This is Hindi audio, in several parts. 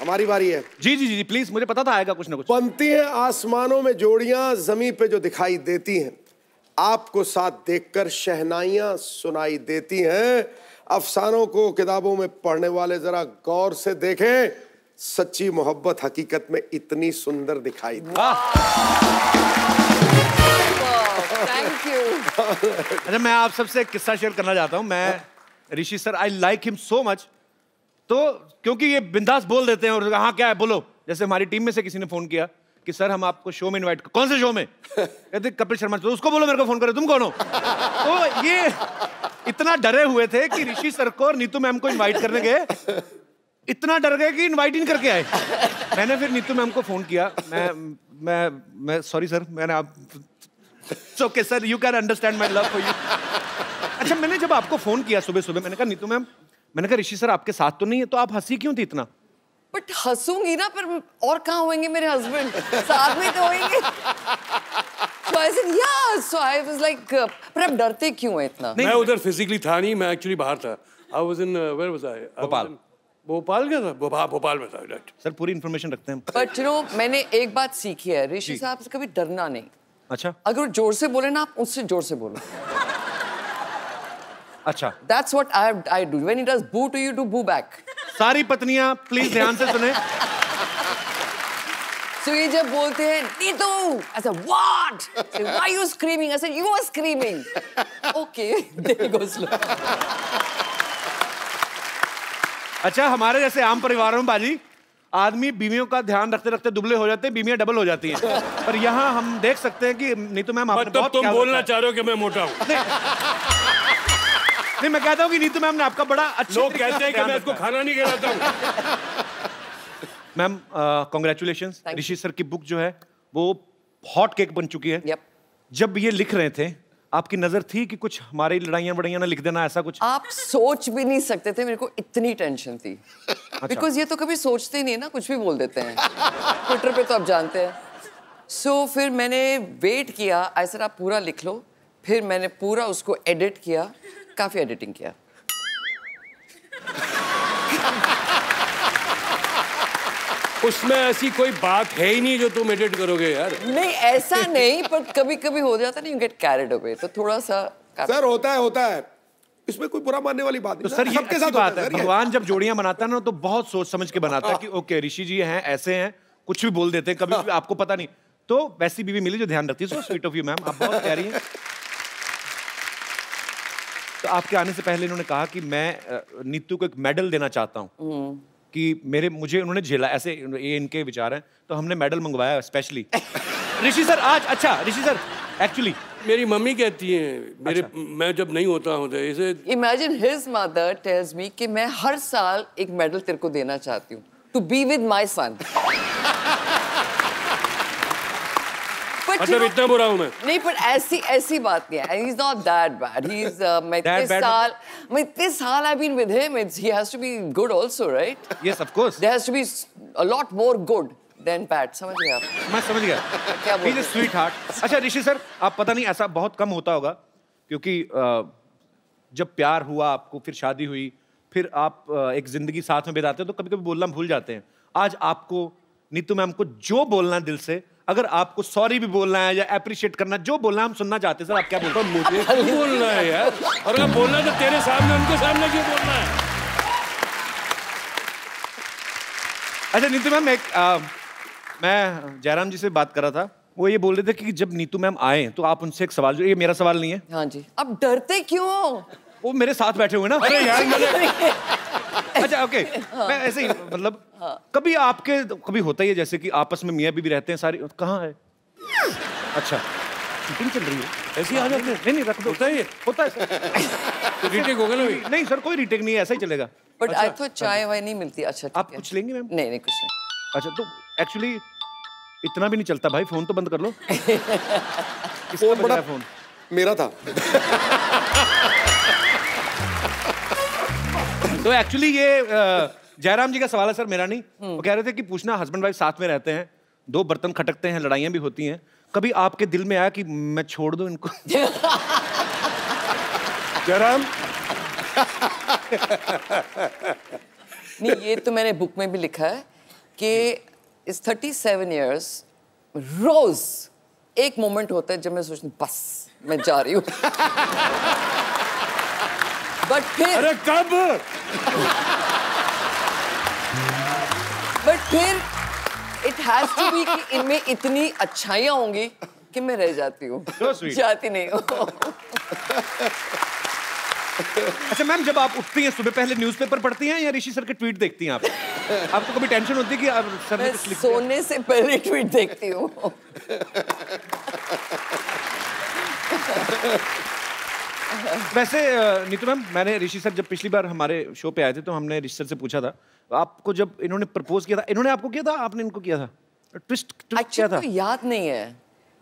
हमारी बारी है। जी जी जी प्लीज, मुझे पता था आएगा कुछ ना कुछ। बनती हैं आसमानों में जोड़ियां, जमीन पे जो दिखाई देती हैं, आपको साथ देखकर शहनाइयां सुनाई देती हैं। अफसानों को किताबों में पढ़ने वाले जरा गौर से देखें, सच्ची मोहब्बत हकीकत में इतनी सुंदर दिखाई दी। Thank you. अच्छा, मैं आप सबसे एक किस्सा शेयर करना चाहता हूँ। मैं Rishi sir, I like him so much. तो क्योंकि ये बिंदास बोल देते हैं और हाँ क्या है बोलो। जैसे हमारी टीम में से किसी ने फोन किया कि सर हम आपको शो में इनवाइट, कौन से शो में? कहते कपिल शर्मा। तो उसको बोलो मेरे को फोन करे, तुम कौन हो? तो ये इतना डरे हुए थे कि ऋषि सर को और नीतू मैम को इनवाइट करने गए, इतना डर गए कि इनवाइट ही नहीं करके आए। मैंने फिर नीतू मैम को फोन किया। मैं सॉरी सर, मैंने आप okay sir, you can understand my love for you. अच्छा, मैंने जब आपको फोन किया सुबह सुबह, मैंने कहा नीतू मैम, मैंने कहा ऋषि सर आपके साथ तो नहीं है, तो आप हंसी क्यों थी इतना? बट हंसूंगी ना, पर और कहाँ होंगे मेरे हस्बैंड? साथ में तो होंगे। So I said yeah, so I was like, पर आप डरते क्यों हैं इतना? मैं उधर फिजिकली था नहीं, मैं एक्चुअली बाहर था। I was in where was I? Bhopal. Bhopal गया था, भोपाल में था। सर पूरी इन्फॉर्मेशन रखते हैं। बट यू नो, मैंने एक बात सीखी है, ऋषि साहब से कभी डरना नहीं। अच्छा। अगर वो जोर से बोले ना, आप उससे जोर से बोलो। अच्छा। That's what I do. When he does boo to you, do boo back. सारी पत्नियां प्लीज ध्यान से सुने। So ये जब बोलते हैं Neetu, I said what? So, why are you screaming? I said you were screaming. Okay, there goes slow. अच्छा, हमारे जैसे आम परिवारों में बाजी आदमी बीवियों का ध्यान रखते रखते दुबले हो जाते हैं, बीवियां डबल हो जाती हैं। पर यहाँ हम देख सकते हैं कि नीतू मैम आपने बहुत तुम बोलना चाह रहे हो कि मैं मोटा हूँ? नहीं, मैं कहता हूँ कि नीतू मैम ने आपका बड़ा अच्छा, लोग कहते हैं कि मैं इसको खाना नहीं खिलाता हूँ। Ma'am congratulations. ऋषि सर की बुक जो है वो हॉट केक बन चुकी है। Yep. जब ये लिख रहे थे आपकी नजर थी कि कुछ हमारी लड़ाइयाँ बड़ाइयाँ ना लिख देना, ऐसा कुछ? आप सोच भी नहीं सकते थे, मेरे को इतनी टेंशन थी। बिकॉज ये तो कभी सोचते ही नहीं ना, कुछ भी बोल देते हैं। ट्विटर पे तो आप जानते हैं। सो फिर मैंने वेट किया, ऐसा आप पूरा लिख लो। फिर मैंने पूरा उसको एडिट किया, काफी एडिटिंग किया। उसमें ऐसी कोई बात है ही नहीं जो तुम एडिट करोगे यार। नहीं, ऐसा नहीं, पर कभी कभी हो जाता नहीं, यू गेट कैरिड अवे, तो थोड़ा सा सर होता है, इसमें कोई बुरा मानने वाली बात नहीं। तो सर ये अच्छी बात है, भगवान जब जोड़ियां बनाता है ना तो बहुत सोच समझ के बनाता है कि ओके ऋषि जी हैं, ऐसे हैं, कुछ भी बोल देते हैं, कभी भी आपको पता नहीं। तो वैसी बीवी मिली जो ध्यान रखती है। So sweet of you ma'am, आप बहुत प्यारी हैं। तो आपके आने से पहले इन्होंने कहा कि मैं नीतू को एक मेडल देना चाहता हूँ कि मुझे उन्होंने झेला, ऐसे ये इनके विचार हैं, तो हमने मेडल मंगवाया स्पेशली। ऋषि सर आज, अच्छा ऋषि सर एक्चुअली मेरी मम्मी कहती है मैं जब नहीं होता हूँ इसे। Imagine his mother tells me कि मैं हर साल एक मेडल तेरे को देना चाहती हूँ, to be with my son. मतलब इतना बुरा हूँ मैं? नहीं, पर ऐसी बात नहीं है। He's not that bad. He's मैं इतने साल I've been with him. He has to be good also, right? Yes, of course. There has to be a lot more good than bad. समझ गए आप? मैं समझ गया। क्या बोल रहे हैं? Sweet heart. अच्छा ऋषि सर, आप पता नहीं ऐसा बहुत कम होता होगा क्योंकि जब प्यार हुआ आपको, फिर शादी हुई, फिर आप एक जिंदगी साथ में बिताते हो तो कभी कभी बोलना भूल जाते हैं। आज आपको नीतू मैम को जो बोलना है दिल से, अगर आपको सॉरी भी बोलना है या अप्रिशिएट करना, जो बोलना हम सुनना चाहते हैं। सर आप क्या बोलते हैं? मुझे क्यों बोलना है यार? और अगर बोलना तो तेरे सामने, उनके सामने क्यों बोलना है? अच्छा नीतू मैम, मैं जयराम जी से बात कर रहा था, वो ये बोल रहे थे कि जब नीतू मैम आए तो आप उनसे एक सवाल, जो ये मेरा सवाल नहीं है। हाँ जी। अब डरते क्यों? वो मेरे साथ बैठे हुए ना। अरे यार मैंने अच्छा ओके, मैं ऐसे ही मतलब कभी आपके कभी होता ही है जैसे कि आपस में मियाँ बीवी रहते हैं, सारी कहाँ है? अच्छा शूटिंग चल रही है, ऐसे ही आ जाते हैं। नहीं रख दो, होता है तो रीटेक होगा ना? नहीं सर कोई रीटेक नहीं है, ऐसा ही चलेगा। बट आई थॉट चाय वाय नहीं मिलती। अच्छा आप कुछ लेंगे मैम? नहीं कुछ नहीं। अच्छा तो एक्चुअली इतना भी नहीं चलता भाई, फोन तो बंद कर लो। फोन बड़ा फोन मेरा था। तो एक्चुअली ये जयराम जी का सवाल है सर, मेरा नहीं। वो कह रहे थे कि पूछना, हस्बैंड वाइफ साथ में रहते हैं, दो बर्तन खटकते हैं, लड़ाइयाँ भी होती हैं, कभी आपके दिल में आया कि मैं छोड़ दूं इनको? जयराम नहीं, ये तो मैंने बुक में भी लिखा है कि इस 37 years रोज एक मोमेंट होता है जब मैं सोचती हूँ बस मैं जा रही हूँ। बट फिर अरे कब? बट फिर इट हैज टू बी कि इनमें इतनी अच्छाइयाँ होंगी कि मैं रह जाती हूँ, जाती नहीं हूँ। अच्छा मैम, जब आप उठती हैं सुबह पहले न्यूज़पेपर पढ़ती हैं या ऋषि सर के ट्वीट देखती हैं आप? आपको कभी टेंशन होती है कि अब सर ने मैं कुछ लिख दिया? सोने से पहले ट्वीट देखती हूँ। वैसे नीतू मैम, मैंने ऋषि सर जब पिछली बार हमारे शो पे आए थे तो हमने ऋषि सर से पूछा था, आपको जब इन्होंने प्रपोज किया था, इन्होंने आपको किया था, आपने इनको किया था? ट्विस्ट क्या एक्चुअली था? तो याद नहीं है।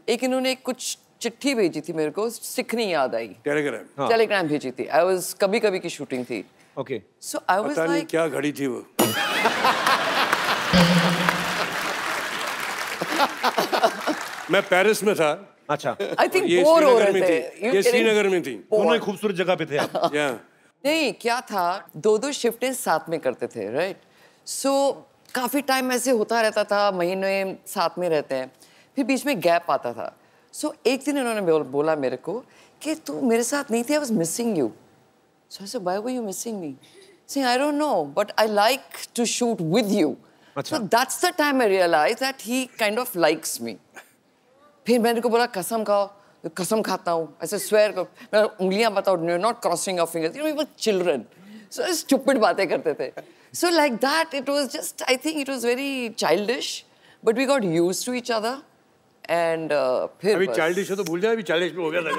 एक इन्होंने कुछ चिट्ठी भेजी थी मेरे को, सिखनी याद आई। टेलीग्राम। टेलीग्राम भेजी थी। आई वाज कभी कभी की शूटिंग थी। ओके। सो आई वाज पता नहीं लाइक क्या घड़ी थी वो। मैं पेरिस में था। अच्छा। आई थिंक ये बोर हो श्रीनगर रहे में थे। थी। ये श्रीनगर में थी। दोनों ही खूबसूरत जगह पे थे आप। या नहीं, क्या था, दो शिफ्टें साथ में करते थे, राइट? सो काफी टाइम ऐसे होता रहता था, महीने साथ में रहते हैं, फिर बीच में गैप आता था। सो एक दिन इन्होंने बोला मेरे को कि तू मेरे साथ नहीं थी, I was missing you. So I said why were you missing me? Saying, I don't know, but I like to shoot with you. अच्छा। So that's the time I realized that he kind of likes me. फिर मैंने को बोला कसम खाओ, कसम खाता हूँ, ऐसे swear करो, मैं उंगलियां बताओ, you're not crossing your fingers. You know, we were children. So stupid बातें करते थे. So like that, it was just, I think it was very childish, but we got used to each other. And फिर अभी बस। चाइल्डिश हो तो भूल जाए, अभी 40 में हो गया था।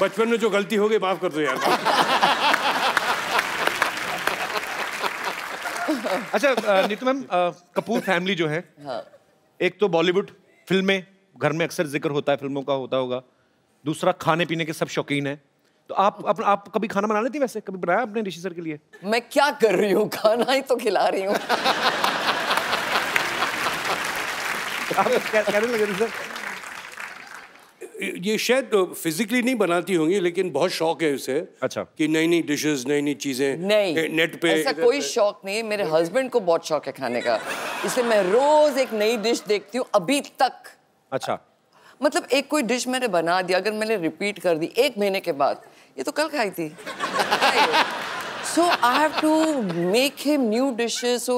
बचपन में जो गलती हो गई माफ कर दो यार। अच्छा नीतू मैम, कपूर फैमिली जो है, हाँ। एक तो बॉलीवुड फिल्में, घर में अक्सर जिक्र होता है फिल्मों का, होता होगा। दूसरा, खाने पीने के सब शौकीन हैं। तो आप कभी खाना बना लेती? वैसे कभी बनाया आपने ऋषि सर के लिए? मैं क्या कर रही हूँ, खाना ही तो खिला रही हूँ। आप कहने लगे थे सर? ये शायद फिजिकली नहीं बनाती होंगी, लेकिन बहुत शौक है उसे। अच्छा। कि नई नई डिशेस, नई नई चीजें नहीं, नेट पे। ऐसा कोई शौक नहीं है। मेरे हस्बैंड को बहुत शौक है खाने का, इसलिए मैं रोज एक नई डिश देखती हूँ अभी तक। अच्छा। मतलब एक कोई डिश मैंने बना दिया, अगर मैंने रिपीट कर दी 1 महीने के बाद, ये तो कल खाई थी। So I have to make him new dishes so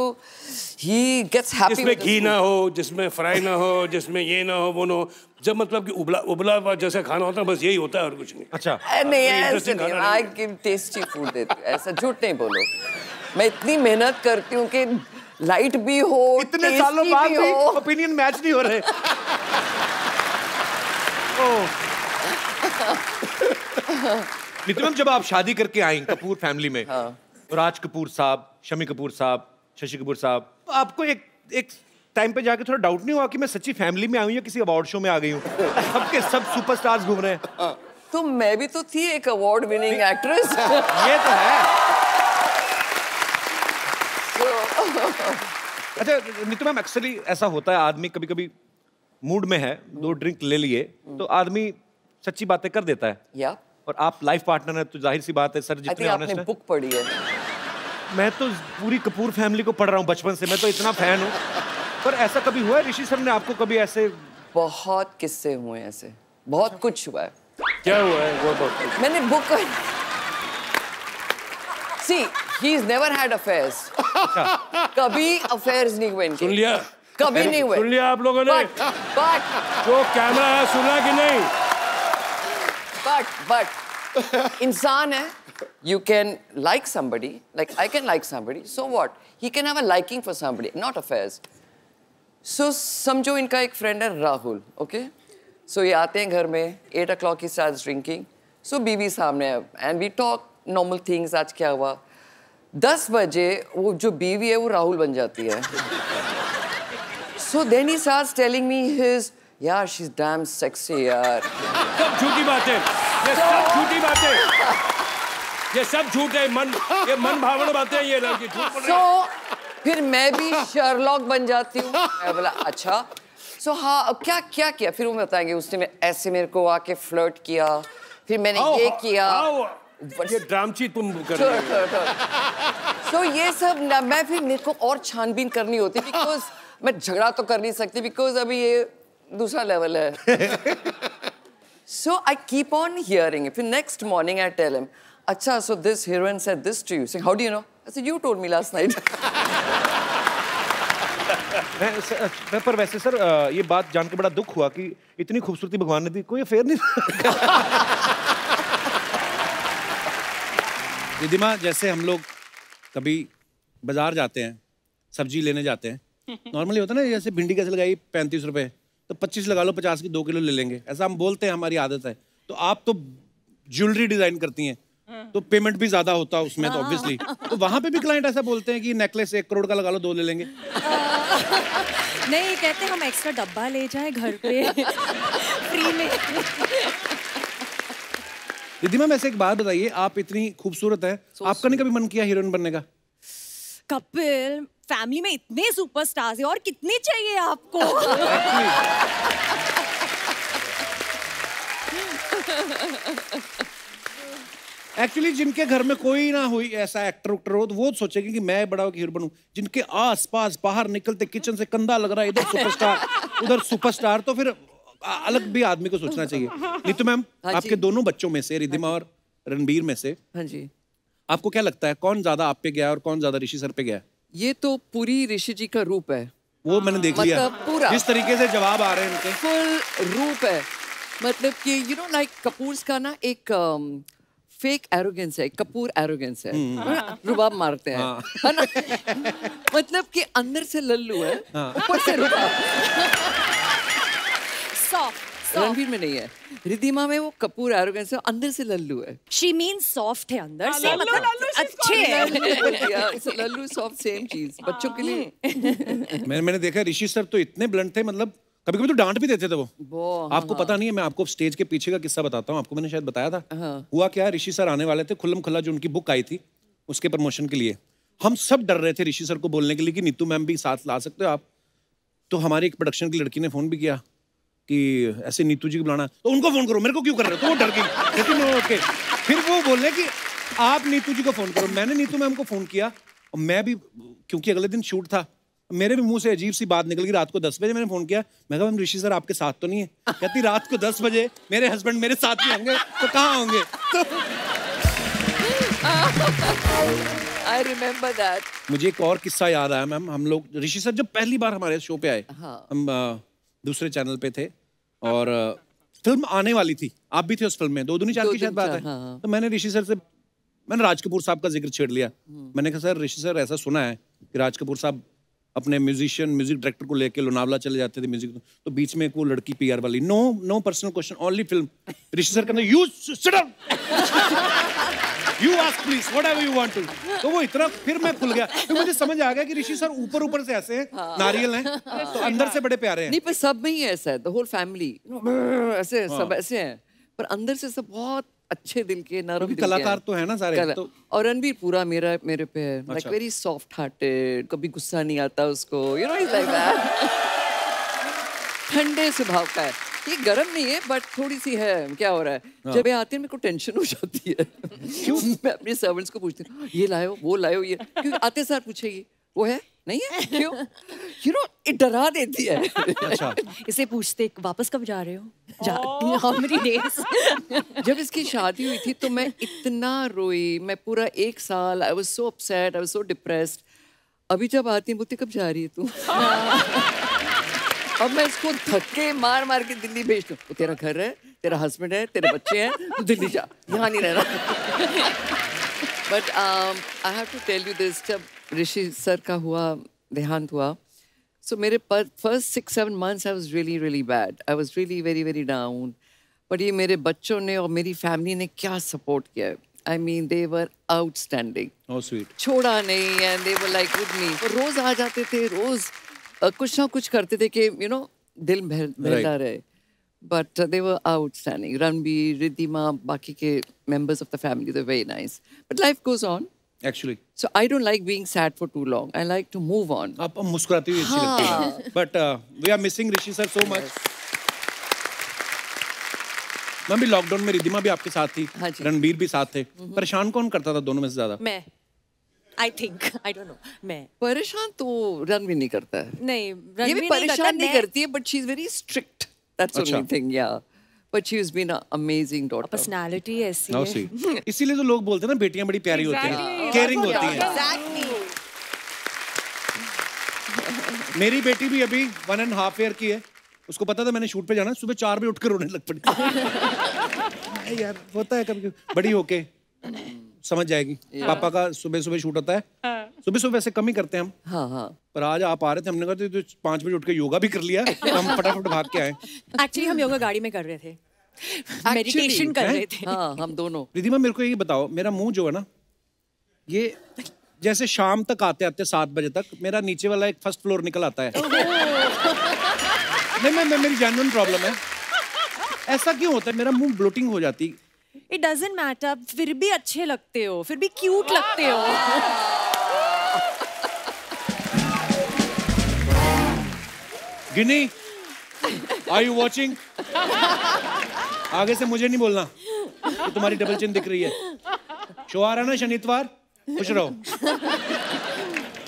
he gets happy. जिसमें घी ना हो, जिसमें फ्राई ना हो, जिसमें ये ना हो, वो ना हो, जब मतलब कि उबला हुआ जैसा खाना होता है, बस यही होता है और कुछ नहीं। अच्छा। नहीं, ऐसे interesting नहीं, खाना I give tasty food देती हूँ, ऐसा झूठ नहीं बोलो। मैं इतनी मेहनत करती हूँ कि लाइट भी हो, इतने सालों बाद भी ओपिनियन मैच नहीं हो रहे। नीतू मैम, जब आप शादी करके आई कपूर फैमिली में, राज कपूर साहब, शम्मी कपूर साहब, शशि कपूर साहब, आपको एक टाइम पे जाके थोड़ा डाउट नहीं हुआ कि मैं सच्ची फैमिली में आई हूँ या किसी अवार्ड शो में आ गई हूँ? सबके सब सुपरस्टार्स घूम रहे हैं। तो मैं भी तो थी एक अवार्ड विनिंग एक्ट्रेस। ये तो है। अच्छा नीतू मैम, अक्सर ही ऐसा होता है, आदमी कभी कभी मूड में है, 2 ड्रिंक ले लिए तो आदमी सच्ची बातें कर देता है। या और आप लाइफ पार्टनर हैं तो जाहिर सी बात है सर, जितने ऑनेस्ट आपने हैं। बुक पढ़ी है? मैं तो पूरी कपूर फैमिली को पढ़ रहा हूँ बचपन से, मैं तो इतना फैन हूँ। पर ऐसा कभी हुआ है ऋषि सर ने आपको कभी ऐसे? बहुत किस्से हुए हैं ऐसे, बहुत कुछ हुआ है। क्या हुआ है वो बात? मैंने book See, he's never had affairs. कभी affairs नहीं हुए इनके। सुन लिया? कभी नहीं हुए। सुन लिया आप लोगों ने? But जो कैमरा है सुना कि नहीं? But इंसान है, you can like somebody, like I can like somebody, so what? He can have a liking for somebody, not affairs. So समझो इनका एक फ्रेंड है राहुल, okay? So ये आते हैं घर में, 8 o'clock he starts drinking. So बीवी सामने है, and we talk normal things, आज क्या हुआ? 10 बजे वो जो बीवी है वो राहुल बन जाती है। So then he starts telling me his, यार she's damn sexy यार। सब झूठी बातें, ये सब झूठी बातें, ये सब झूठ है, ये मन भावना बातें हैं, ये लड़की झूठ बोल रही है। So फिर मैं भी शर्लॉक बन जाती हूँ। मैं बोला अच्छा। So हाँ, अब क्या किया? फिर वो बताएंगे उसने ऐसे मेरे को आके फ्लर्ट किया, फिर मैंने ये किया। ये ड्रामची तुम कर रही हो। सो ये सब मैं फिर मेरे को और छानबीन करनी होती बिकॉज मैं झगड़ा तो कर नहीं सकती बिकॉज अभी ये दूसरा लेवल है। So I keep on hearing it. Then next morning I tell him, "Acha, so this heroine said this to you." Saying, "How do you know?" I said, "You told me last night." पर वैसे सर ये बात जान के बड़ा दुख हुआ कि इतनी खूबसूरती भगवान ने दी, कोई अफेयर नहीं। रिद्धिमा, जैसे हम लोग कभी बाजार जाते हैं, सब्जी लेने जाते हैं, नॉर्मली होता है ना, जैसे भिंडी कैसे लगाई 35 रुपए, तो 25 लगा लो, 50 की 2 किलो ले लेंगे, ऐसा हम बोलते हैं, हमारी आदत है। तो आप तो ज्वेलरी डिजाइन करती हैं, तो पेमेंट भी ज्यादा होता है उसमें, तो ऑब्वियसली तो वहां पे भी क्लाइंट ऐसा बोलते हैं कि नेकलेस 1 करोड़ का लगा लो, 2 ले लेंगे। नहीं, कहते हम एक्स्ट्रा डब्बा ले जाएं घर पे फ्री में। रिद्धिमा, वैसे एक बात बताइए, आप इतनी खूबसूरत है, आपका नहीं कभी मन किया हीरोइन बनने का? कपिल, फैमिली में इतने सुपरस्टार्स हैं, और कितने चाहिए आपको? एक्चुअली जिनके घर में कोई ना हुई ऐसा एक्टर उक्टर हो, तो वो सोचेगी कि मैं बड़ा हीरो बनूं। जिनके आस पास बाहर निकलते किचन से कंधा लग रहा है, इधर सुपरस्टार उधर सुपरस्टार, तो फिर अलग भी आदमी को सोचना चाहिए। नीतू मैम, आपके दोनों बच्चों में से, रिद्धिमा और रणबीर में से, हाँ जी, आपको क्या लगता है कौन ज्यादा आप पे गया और कौन ज्यादा ऋषि सर पे गया? ये तो पूरी ऋषि जी का रूप है, वो मैंने देख लिया, मतलब पूरा जिस तरीके से जवाब आ रहे हैं उनके, फुल रूप है। मतलब कि यू नो लाइक कपूर्स का ना एक फेक एरोगेंस है, कपूर एरोगेंस है, रुबाब मारते हैं, है ना? मतलब कि अंदर से लल्लू है, ऊपर से रुबाब। रणबीर में नहीं है, रिद्धिमा में वो कपूर एरोगेंस है, अंदर से लल्लू है। She means soft है अंदर से, मतलब अच्छे है। लल्लू सॉफ्ट सेम चीज बच्चों के लिए। मैंने देखा ऋषि सर तो इतने ब्लंट थे, मतलब कभी कभी तो डांट भी देते थे वो। आपको पता नहीं है, मैं आपको स्टेज के पीछे का किस्सा बताता हूँ, आपको मैंने शायद बताया था। हुआ क्या, ऋषि सर आने वाले थे, खुल्लम खुल्ला जो उनकी बुक आई थी उसके प्रमोशन के लिए। हम सब डर रहे थे ऋषि सर को बोलने के लिए कि नीतू मैम भी साथ ला सकते हो आप। तो हमारी एक प्रोडक्शन की लड़की ने फोन भी किया कि ऐसे नीतू जी को बुलाना, तो उनको फोन करो, मेरे को क्यों कर रहे हो? तो वो डर गई, लेकिन ओके। फिर वो बोले कि आप नीतू जी को फोन करो। मैंने नीतू मैम को फोन किया, और मैं भी, क्योंकि अगले दिन शूट था, मेरे भी मुंह से अजीब सी बात निकल गई। रात को 10 बजे मैंने फोन किया, मैं कहा मैम ऋषि सर आपके साथ तो नहीं है? कहती रात को 10 बजे मेरे हस्बैंड मेरे साथ नहीं होंगे तो कहाँ होंगे? I remember that. मुझे एक और किस्सा याद आया मैम। हम लोग, ऋषि सर जब पहली बार हमारे शो पे आए, हम दूसरे चैनल पे थे और फिल्म आने वाली थी, आप भी थे उस फिल्म में, 2 दूनी 4 की शायद बात है। तो मैंने ऋषि सर से, मैंने राज कपूर साहब का जिक्र छेड़ लिया। मैंने कहा सर, ऋषि सर ऐसा सुना है कि राज कपूर साहब अपने म्यूजिक डायरेक्टर को लेके लोनावला चले जाते थे म्यूजिक, तो बीच में एक वो लड़की पीआर वाली, no personal question, only film. Rishi sir कहते you sit down, you ask please whatever you want to. तो वो इतना, फिर मैं खुल गया, तो मुझे समझ आ गया कि ऋषि सर ऊपर से ऐसे हैं, नारियल हैं, तो अंदर से बड़े प्यारे हैं। नहीं, पर सब में ही ऐसा है, द होल फैमिली ऐसे सब ऐसे हैं, पर अंदर से सब बहुत अच्छे दिल के, नरम दिल के कलाकार तो है ना सारे। तो और रणबीर पूरा मेरे पे है, लाइक वेरी सॉफ्ट हार्टेड, कभी गुस्सा नहीं आता उसको, you know, is like that. ठंडे स्वभाव का है, ये गर्म नहीं है, बट थोड़ी सी है। क्या हो रहा है, जब ये आते हैं मेरे को टेंशन हो जाती है। क्यों? मैं अपने सर्वेंट्स को पूछती हूँ, ये लाओ वो लाओ, ये क्यों आते सार पूछेगी, वो है नहीं है, क्यों? यू नो, ये डरा देती है। अच्छा, इसे पूछते वापस कब जा रहे हो, how many days? जब इसकी शादी हुई थी तो मैं इतना रोई, मैं पूरा 1 साल, I was so upset, I was so depressed. अभी जब आती है बोलती कब जा रही है तू? अब मैं इसको धक्के मार के दिल्ली भेजती हूँ। तेरा घर है, तेरा हस्बैंड है, तेरे बच्चे हैं, तू दिल्ली जा, यहाँ नहीं रहना। But I have to tell you this, जब ऋषि सर का देहांत हुआ, so मेरे first 6-7 months I was really bad. I was really very down. But ये मेरे बच्चों ने और मेरी फैमिली ने क्या सपोर्ट किया। I mean they were outstanding. Oh sweet. छोड़ा नहीं, and they were like with me. रोज आ जाते थे, रोज कुछ ना कुछ करते थे कि you know दिल बहलता रहे. But they were outstanding. Ranbir, Riddhima, बाकी के members of the family, they're very nice. But life goes on. Actually. So I don't like being sad for too long. I like to move on. आप मुस्कुराती हुई अच्छी लगती हैं. But we are missing Rishi sir so much. मैं भी लॉकडाउन में रिद्धिमा भी आपके साथ थी, हाँ जी। रणबीर भी साथ थे। परेशान कौन करता था दोनों में से ज्यादा? मैं I think I don't know मैं परेशान तो रणवीर नहीं करता है, नहीं ये रणवीर भी नहीं परेशान नहीं मैं- करती है, but she is very strict, that's अच्छा। Only thing, yeah but she has been a amazing daughter. Personality ऐसी नाउ है सी, इसीलिए तो लोग बोलते हैं ना बेटियां बड़ी प्यारी होती हैं, केयरिंग होती हैं। एग्जैक्टली मेरी बेटी भी अभी 1.5 ईयर की है, उसको पता था मैंने शूट पे जाना, सुबह 4 बजे उठकर रोने लग पड़ी। नहीं यार, होता है कभी, बड़ी होके समझ जाएगी। पापा का सुबह सुबह शूट होता है, सुबह सुबह वैसे कम ही करते हैं हम, हाँ हाँ, पर आज आप आ रहे थे, हमने कहा तो 5 बजे उठ के योगा भी कर लिया, तो हम फटाफट भाग के आए। एक्चुअली हम योगा गाड़ी में कर रहे थे, मेडिटेशन कर रहे थे। हाँ हम दोनों। रिद्धिमा मेरे को ये बताओ, मेरा मुंह जो है ना, ये जैसे शाम तक आते आते 7 बजे तक मेरा नीचे वाला एक फर्स्ट फ्लोर निकल आता है। नहीं मैं मेरी जेन्युइन प्रॉब्लम है, ऐसा क्यों होता है? मेरा मुंह ब्लोटिंग हो जाती। इट डजंट मैटर, फिर भी अच्छे लगते हो, फिर भी क्यूट लगते हो। गिनी, आर यू वॉचिंग? आगे से मुझे नहीं बोलना कि तुम्हारी डबल चिन दिख रही है। शो आ रहा ना शनिवार, खुश रहो।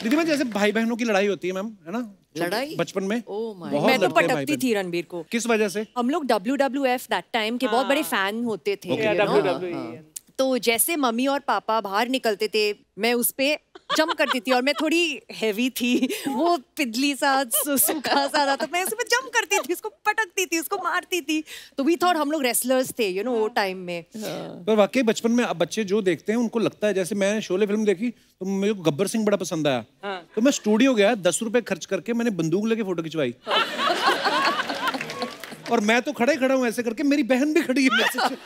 दीदी जैसे भाई बहनों की लड़ाई होती है मैम, है ना? लड़ाई बचपन में Oh my बहुत मैं तो लड़ते हैं भाई पटकती बहन। थी रणबीर को। किस वजह से? हम लोग WWF दैट टाइम के बहुत बड़े फैन होते थे, you know? तो जैसे मम्मी और पापा बाहर निकलते थे, मैं उस पे जंप करती थी, और मैं थोड़ी हैवी थी, वो पिदली सा सूखा सा था, तो मैं उस पे जंप करती थी, उसको पटकती थी, उसको मारती थी। तो वी थॉट हम लोग रेसलर्स थे, यू नो, वो टाइम में। पर वाकई बचपन में अब बच्चे जो देखते हैं उनको लगता है, जैसे मैं शोले फिल्म देखी तो मेरे को गब्बर सिंह बड़ा पसंद आया, तो मैं स्टूडियो गया, 10 रुपए खर्च करके मैंने बंदूक लेके फोटो खिंचवाई। और मैं तो खड़ा हूँ ऐसे करके, मेरी बहन भी खड़ी है मेरे से।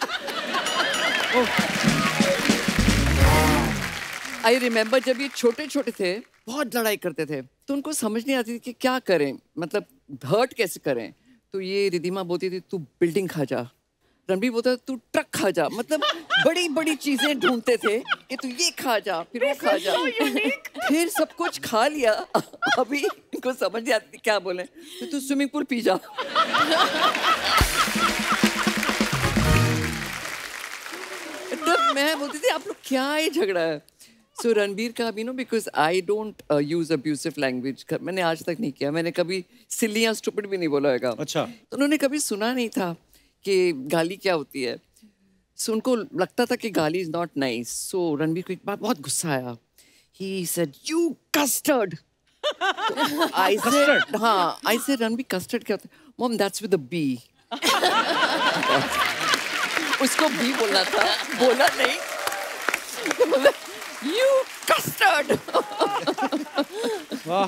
आई रिमेम्बर जब ये छोटे छोटे थे, बहुत लड़ाई करते थे, तो उनको समझ नहीं आती थी कि क्या करें, मतलब हर्ट कैसे करें। तो ये रिद्धिमा बोलती थी तू बिल्डिंग खा जा, रणबीर बोलता तू ट्रक खा जा, मतलब बड़ी बड़ी चीजें ढूंढते थे कि तू ये खा जा, फिर वो खा जा, फिर सब कुछ खा लिया। अभी इनको समझ नहीं आती क्या बोले, तो तू स्विमिंग पूल पी जा। तब मैं बोलती थी आप लोग क्या ये झगड़ा है। सो रणबीर का भी no, because I don't use abusive language, मैंने आज तक नहीं किया, मैंने कभी सिली या स्टूपिड भी नहीं बोला होगा। अच्छा। तो उन्होंने कभी सुना नहीं था कि गाली क्या होती है। सो उनको लगता था कि गाली is not nice. So Ranbir को एक बार बहुत गुस्सा आया, he said you custard. I said हाँ, आई सेड रणबीर कस्टर्ड क्या होता है? Mom that's with a B. उसको भी बोलना था, बोला नहीं, यू कस्टर्ड। वाह,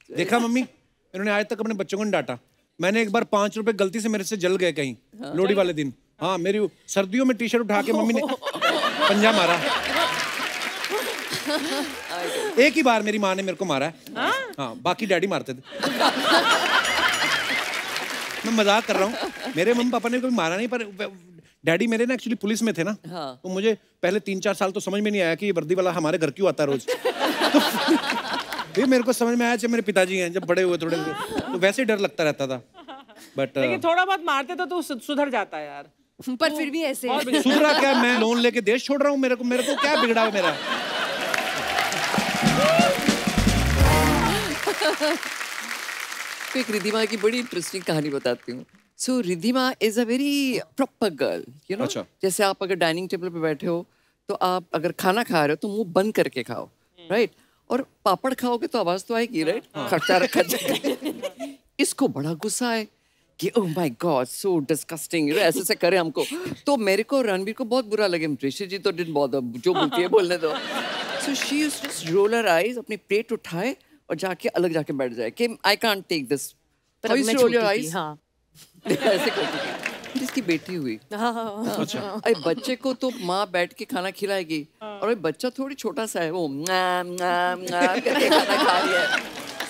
देखा मम्मी, इन्होंने आज तक अपने बच्चों को नहीं डांटा। मैंने एक बार 5 रुपए गलती से मेरे से जल गए कहीं, लोहड़ी वाले दिन। हाँ, मेरी सर्दियों में टी-शर्ट उठा के मम्मी ने पंजा मारा। एक ही बार मेरी माँ ने मेरे को मारा है। हाँ, बाकी डैडी मारते थे। मैं मजाक कर रहा हूँ, मेरे मम्मी पापा ने कभी मारा नहीं, पर डैडी मेरे ना एक्चुअली पुलिस में थे ना, तो मुझे पहले 3-4 साल तो समझ में नहीं आया कि ये वर्दी वाला हमारे घर क्यों आता है रोज। तो मेरे को समझ में आया जब मेरे पिताजी हैं, जब बड़े हुए थोड़े, तो वैसे ही डर लगता रहता था। बट लेकिन थोड़ा बहुत मारते तो सुधर जाता है यार। पर फिर भी ऐसे सुधरा क्या? मैं लोन लेके देश छोड़ रहा हूँ, मेरे को क्या बिगड़ा है मेरा? एक रिद्धिमा की बड़ी इंटरेस्टिंग कहानी बताती हूँ। So Riddhima is a very proper girl, you know. अच्छा। जैसे आप अगर डाइनिंग टेबल पे बैठे हो, तो आप अगर खाना खा रहे हो तो मुंह बंद करके खाओ, राइट? और पापड़ खाओगे तो आवाज तो आएगी, राइट? खर्चा रखा जाए। इसको बड़ा गुस्सा है कि oh my God so disgusting, ऐसे ऐसे करे हमको। तो मेरे को रणबीर को बहुत बुरा लगे, ऋषि जी तो डिडंट बॉदर, जो बोलती है बोलने दो। So she used to just roll her eyes, अपनी प्लेट उठाए और जाके अलग जाके बैठ जाए कि आई कांट टेक दिस। पर अब मैं छोटी थी, हाँ। ऐसे करती थी। फिर इसकी बेटी हुई। अच्छा। अरे बच्चे को तो माँ बैठ के खाना खिलाएगी, और ये बच्चा थोड़ी छोटा सा है, वो करके खाना खा रही है।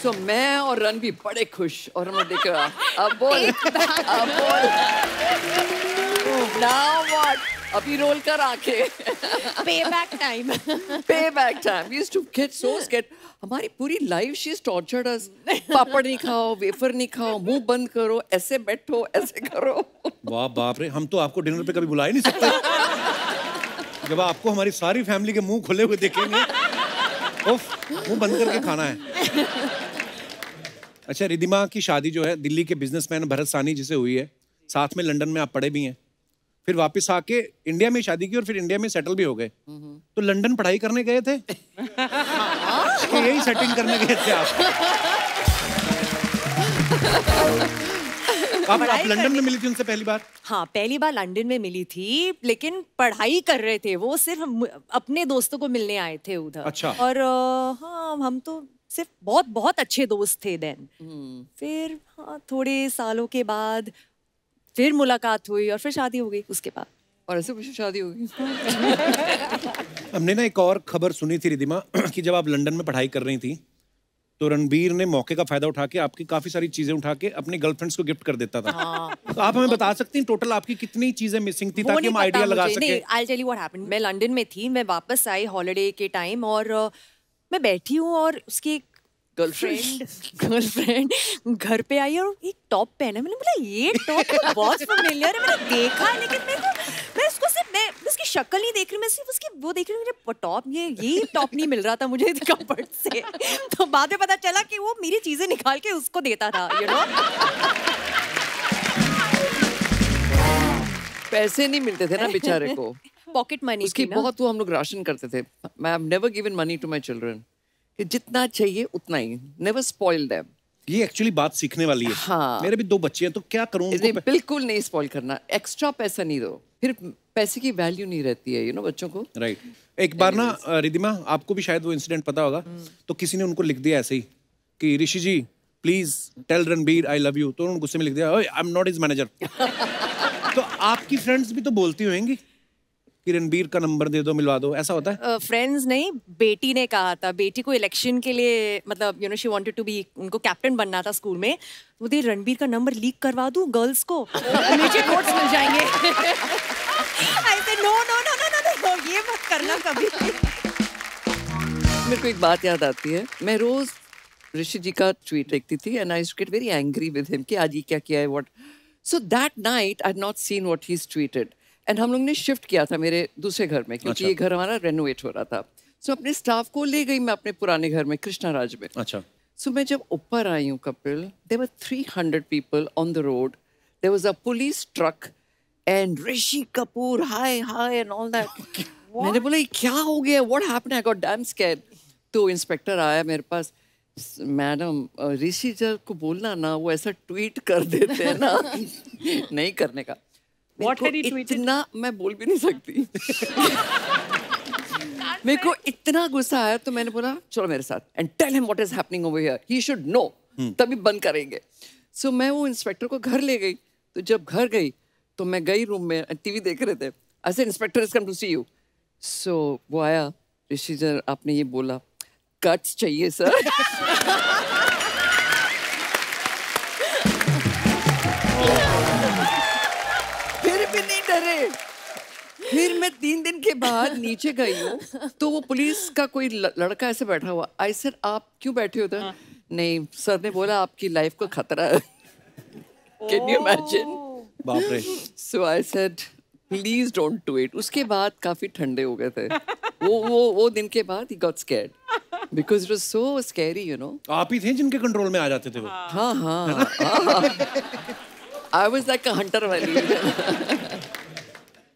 सो मैं और रणबीर बड़े खुश, और हम लोग देख रहे अब बोल, अब बोल। Now what? अभी रोल कर आके Payback time. Payback time. We used to get so scared. हमारी पूरी लाइफ she's tortured us. पापड़ नहीं खाओ, वेफर नहीं खाओ, मुंह बंद करो, ऐसे बैठो, ऐसे करो. वाह बाप रे, हम तो आपको डिनर पे कभी बुला ही नहीं सकते. जब आपको हमारी सारी फैमिली के मुंह खुले हुए देखेंगे, उफ, मुंह बंद करके खाना है. अच्छा, रिद्धिमा की शादी जो है दिल्ली के बिजनेसमैन भरत सानी जी से हुई है. साथ में लंदन में आप पढ़े भी हैं. फिर वापस आके इंडिया में शादी की और फिर इंडिया में सेटल भी हो गए. तो लंदन पढ़ाई करने गए थे कि यही सेटिंग करने गए थे आप? आप लंदन में मिली थी उनसे पहली बार? हाँ, पहली बार लंदन में मिली थी, लेकिन पढ़ाई कर रहे थे वो. सिर्फ अपने दोस्तों को मिलने आए थे उधर. अच्छा. और हाँ, हम तो सिर्फ बहुत बहुत अच्छे दोस्त थे देन. फिर हाँ, थोड़े सालों के बाद फिर मुलाकात हुई और फिर शादी हो गई उसके बाद. और ऐसे कुछ शादी हो गई. हमने ना एक और खबर सुनी थी रिद्धिमा कि जब आप लंदन में पढ़ाई कर रही थी तो रणबीर ने मौके का फायदा उठा के आपकी काफी सारी चीजें उठा के अपनी गर्लफ्रेंड्स को गिफ्ट कर देता था. तो आप हमें बता सकती हैं टोटल आपकी कितनी चीजें मिसिंग थी ताकि हम आइडिया लगा सके? I'll tell you what happened. मैं लंदन में थी, मैं वापस आई हॉलिडे के टाइम और मैं बैठी हूँ और उसकी गर्लफ्रेंड घर पे आई और एक टॉप पहना. मैंने बोला ये टॉप तो बहुत फेमिलियर है, मैंने देखा है, लेकिन मैं उसको सिर्फ मैं उसकी शक्ल नहीं देख रही, मैं सिर्फ उसकी वो देख रही हूँ. मुझे टॉप ये टॉप नहीं मिल रहा था मुझे कपड़ से. तो बाद में पता चला कि वो मेरी चीजें निकाल के उसको देता था, you know? पैसे नहीं मिलते थे ना बेचारे को. पॉकेट मनी उसकी बहुत वो हम लोग राशन करते थे. मैं have never given money to my children. कि जितना चाहिए उतना ही. Never spoil them. ये एक्चुअली बात सीखने वाली है. हाँ. मेरे भी 2 बच्चे हैं तो क्या करूं? बिल्कुल नहीं स्पॉइल करना. एक्स्ट्रा पैसा नहीं दो, फिर पैसे की वैल्यू नहीं रहती है, यू नो, बच्चों को. राइट. एक बार ना रिद्धिमा, आपको भी शायद वो इंसिडेंट पता होगा. तो किसी ने उनको लिख दिया ऐसे ही कि Rishi ji please tell Ranbir I love you. तो उन्होंने गुस्से में लिख दिया I am not his manager. तो आपकी फ्रेंड्स भी तो बोलती होंगी कि रणबीर का नंबर दे दो, मिलवा दो, ऐसा होता है? फ्रेंड्स नहीं, बेटी ने कहा था. बेटी को इलेक्शन के लिए, मतलब you know, she wanted to be, उनको कैप्टन बनना था स्कूल में. वो दे रणबीर का नंबर लीक करवा दूं गर्ल्स को, मुझे वोट्स मिल जाएंगे. I said no no no no no, ये मत करना कभी. मेरे को एक बात याद आती है. मैं रोज ऋषि जी का ट्वीट देखती थी and I used to get very angry with him कि आज ये क्या किया है, what. So that night I had not seen what he is tweeted. And हम लोग ने शिफ्ट किया था मेरे दूसरे घर में, क्योंकि ये घर हमारा रेनोवेट हो रहा था. सो अपने स्टाफ को ले गई मैं अपने पुराने घर में कृष्णा राज में. अच्छा. सो मैं जब ऊपर आई हूँ Kapil, there were 300 people on the road. There was a police truck and Rishi Kapoor हाय हाय एंड ऑल दैट. मैंने बोला ये क्या हो गया, what happened? I got damn scared. तो इंस्पेक्टर आया मेरे पास. मैडम ऋषि जी को बोलना ना, वो ऐसा ट्वीट कर देते हैं ना. नहीं करने का. What had he tweeted? इतना मैं बोल भी नहीं सकती. मेरे को इतना गुस्सा आया तो मैंने बोला चलो मेरे साथ and tell him what is happening over here. He should know. तभी बंद करेंगे. सो मैं वो इंस्पेक्टर को घर ले गई. तो जब घर गई तो मैं गई रूम में, टीवी देख रहे थे. I said inspector is come to see you. So वो आया. ऋषि सर आपने ये बोला, कट्स चाहिए सर. फिर भी नहीं डरे. फिर मैं 3 दिन के बाद नीचे गई हूँ तो वो पुलिस का कोई लड़का ऐसे बैठा हुआ. आई सेड आप क्यों बैठे हो उधर? नहीं सर ने बोला आपकी लाइफ को खतरा है. Can you imagine? बाप रे. So I said please don't do it. उसके बाद काफी ठंडे हो गए थे. वो दिन के बाद he got scared because it was so scary, you know. आप ही थे जिनके कंट्रोल में आ जाते थे वो. हाँ. I was like a hunter वाली.